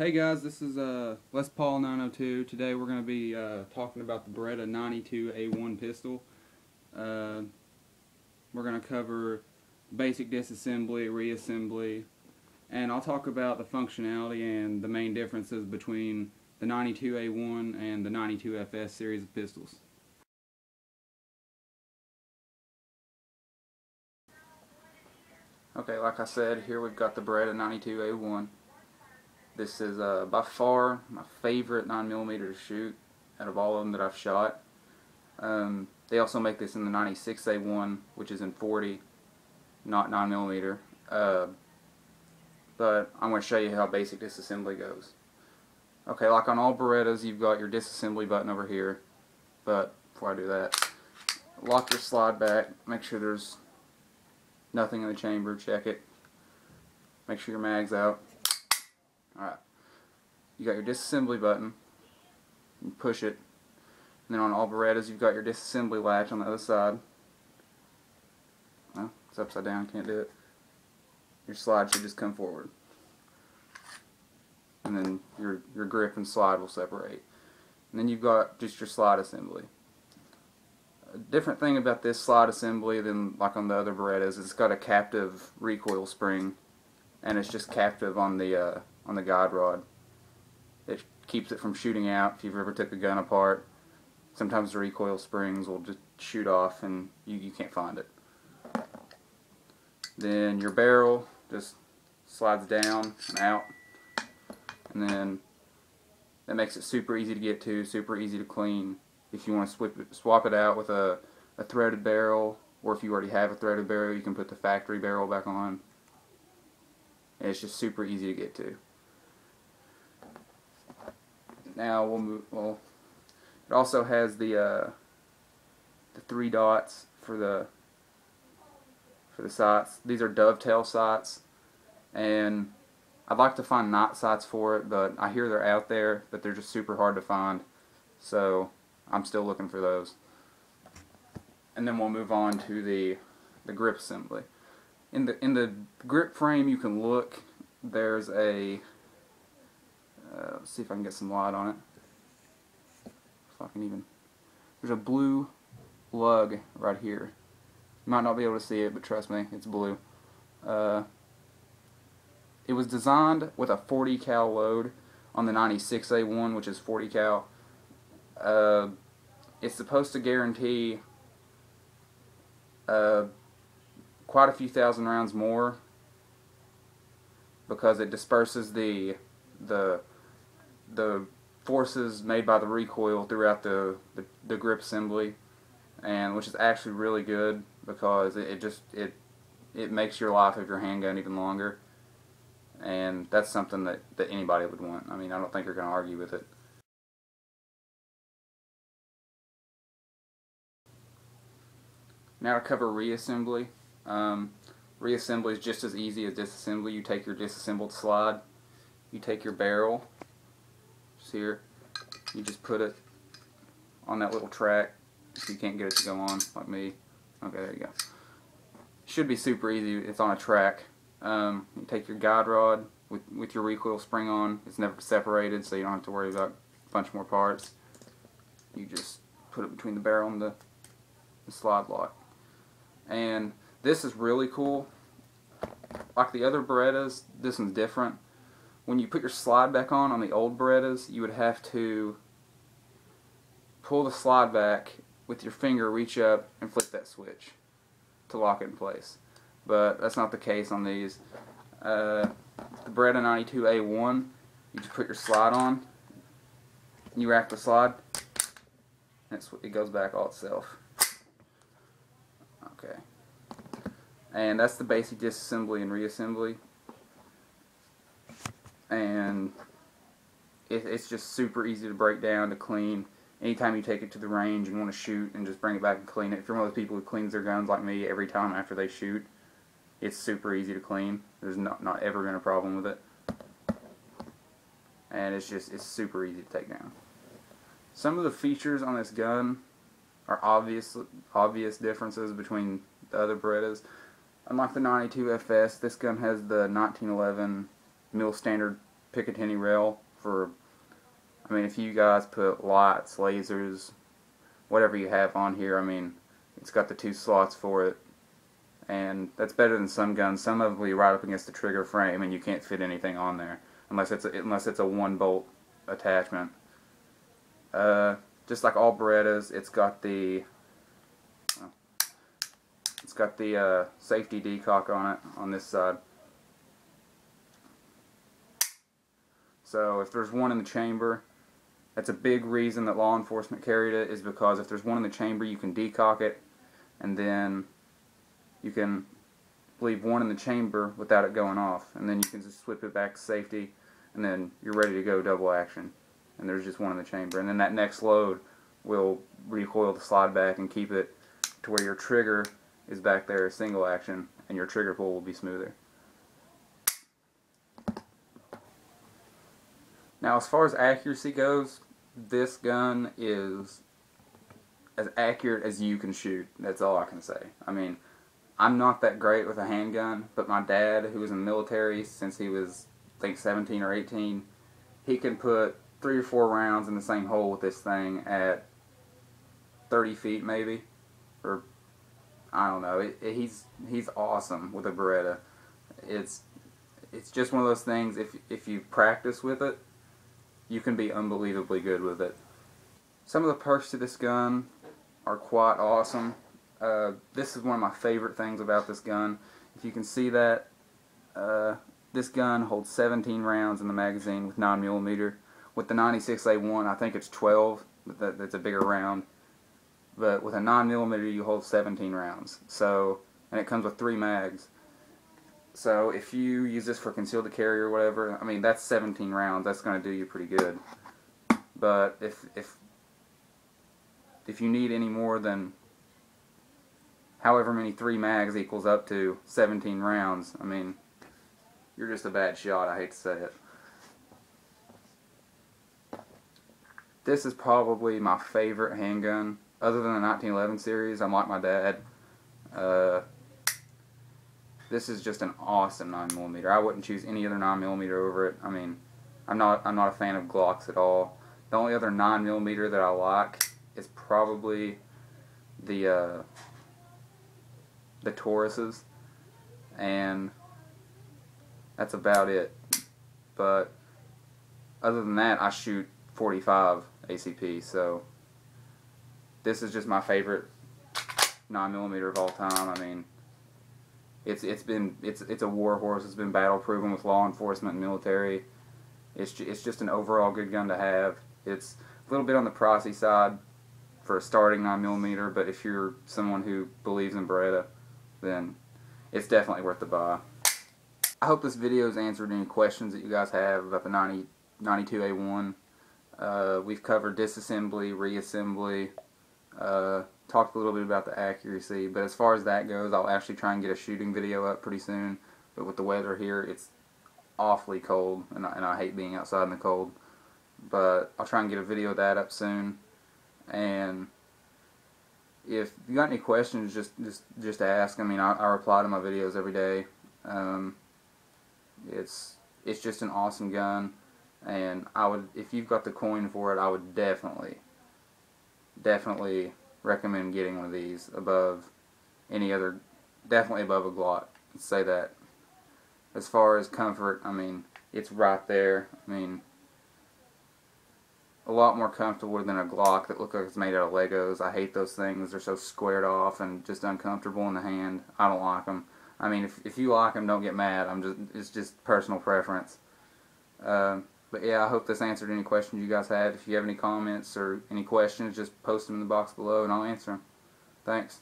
Hey guys, this is Les Paul 902. Today we're going to be talking about the Beretta 92A1 pistol. We're going to cover basic disassembly, reassembly, and I'll talk about the functionality and the main differences between the 92A1 and the 92FS series of pistols. Okay, like I said, here we've got the Beretta 92A1. This is by far my favorite 9mm to shoot out of all of them that I've shot. They also make this in the 96A1, which is in 40, not 9mm. But I'm going to show you how basic disassembly goes. Okay, like on all Berettas, you've got your disassembly button over here. But before I do that, lock your slide back, make sure there's nothing in the chamber, check it. Make sure your mag's out. Alright, you got your disassembly button, you push it, and then on all Berettas you've got your disassembly latch on the other side. Well, it's upside down, can't do it. Your slide should just come forward. And then your grip and slide will separate. And then you've got just your slide assembly. A different thing about this slide assembly than like on the other Berettas is it's got a captive recoil spring, and it's just captive on the guide rod. It keeps it from shooting out if you've ever took a gun apart. Sometimes the recoil springs will just shoot off and you can't find it. Then your barrel just slides down and out, and then that makes it super easy to get to, super easy to clean. If you want to swap it out with a threaded barrel, or if you already have a threaded barrel, you can put the factory barrel back on. And it's just super easy to get to. Now we'll move. Well, it also has the 3 dots for the sights. These are dovetail sights, and I'd like to find knot sights for it, but I hear they're out there, but they're just super hard to find. So I'm still looking for those. And then we'll move on to the grip assembly. In the grip frame, you can look. There's a let's see if I can get some light on it. If I can even. There's a blue lug right here. You might not be able to see it, but trust me, it's blue. It was designed with a 40 cal load on the 96A1, which is 40 cal. It's supposed to guarantee quite a few thousand rounds more, because it disperses the forces made by the recoil throughout the grip assembly, and which is actually really good, because it makes your life of your handgun even longer, and that's something that anybody would want. I mean, I don't think you're going to argue with it. Now to cover reassembly. Reassembly is just as easy as disassembly. You take your disassembled slide, you take your barrel, just here, you just put it on that little track. If you can't get it to go on, like me. Okay, there you go. Should be super easy. It's on a track. You take your guide rod with your recoil spring on. It's never separated, so you don't have to worry about a bunch more parts. You just put it between the barrel and the slide lock. And this is really cool. Like the other Berettas, this one's different. When you put your slide back on the old Berettas, you would have to pull the slide back with your finger, reach up, and flip that switch to lock it in place. But that's not the case on these. The Beretta 92A1, you just put your slide on, you rack the slide, and it goes back all itself. Okay. And that's the basic disassembly and reassembly. And it's just super easy to break down, to clean. Anytime you take it to the range and want to shoot and just bring it back and clean it. If you're one of those people who cleans their guns like me every time after they shoot, it's super easy to clean. There's not ever been a problem with it. And it's super easy to take down. Some of the features on this gun are obvious differences between the other Berettas. Unlike the 92FS, this gun has the 1911 mil standard Picatinny rail for, I mean, if you guys put lights, lasers, whatever you have on here, I mean, it's got the 2 slots for it, and that's better than some guns. Some of them will be right up against the trigger frame, and you can't fit anything on there unless it's a 1-bolt attachment. Just like all Berettas, it's got the safety decock on it on this side. So if there's one in the chamber, that's a big reason that law enforcement carried it, is because if there's one in the chamber, you can decock it, and then you can leave one in the chamber without it going off, and then you can just slip it back to safety, and then you're ready to go double action. And there's just one in the chamber, and then that next load will recoil the slide back and keep it to where your trigger is back there single action, and your trigger pull will be smoother. Now, as far as accuracy goes, this gun is as accurate as you can shoot. That's all I can say. I mean, I'm not that great with a handgun, but my dad, who was in the military since he was, I think, 17 or 18, he can put 3 or 4 rounds in the same hole with this thing at 30 feet maybe, or I don't know. He's awesome with a Beretta. It's just one of those things. If you practice with it, you can be unbelievably good with it. Some of the perks to this gun are quite awesome. This is one of my favorite things about this gun. If you can see that, this gun holds 17 rounds in the magazine with 9mm. With the 96A1, I think it's 12. That's a bigger round. But with a 9mm, you hold 17 rounds. So, and it comes with 3 mags. So if you use this for concealed carry or whatever, I mean, that's 17 rounds. That's going to do you pretty good. But if you need any more than however many 3 mags equals up to 17 rounds, I mean, you're just a bad shot. I hate to say it. This is probably my favorite handgun, other than the 1911 series. I'm like my dad. This is just an awesome 9mm. I wouldn't choose any other 9mm over it. I mean, I'm not a fan of Glocks at all. The only other 9mm that I like is probably the Tauruses, and that's about it. But other than that, I shoot 45 ACP, so this is just my favorite 9mm of all time. I mean, it's a war horse. It's been battle proven with law enforcement and military. It's just an overall good gun to have. It's a little bit on the pricey side for a starting 9mm, but if you're someone who believes in Beretta, then it's definitely worth the buy. I hope this video has answered any questions that you guys have about the 92A1. We've covered disassembly, reassembly, talked a little bit about the accuracy, but as far as that goes, I'll actually try and get a shooting video up pretty soon. But with the weather here, it's awfully cold, and I hate being outside in the cold. But I'll try and get a video of that up soon. And if you got any questions, just ask. I mean, I reply to my videos every day. It's just an awesome gun, and I would, if you've got the coin for it, I would definitely recommend getting one of these above any other, definitely above a Glock. Let's say that. As far as comfort, I mean, it's right there. I mean, a lot more comfortable than a Glock that looks like it's made out of Legos. I hate those things. They're so squared off and just uncomfortable in the hand. I don't like them. I mean, if you like them, don't get mad. It's just personal preference. But yeah, I hope this answered any questions you guys had. If you have any comments or any questions, just post them in the box below and I'll answer them. Thanks.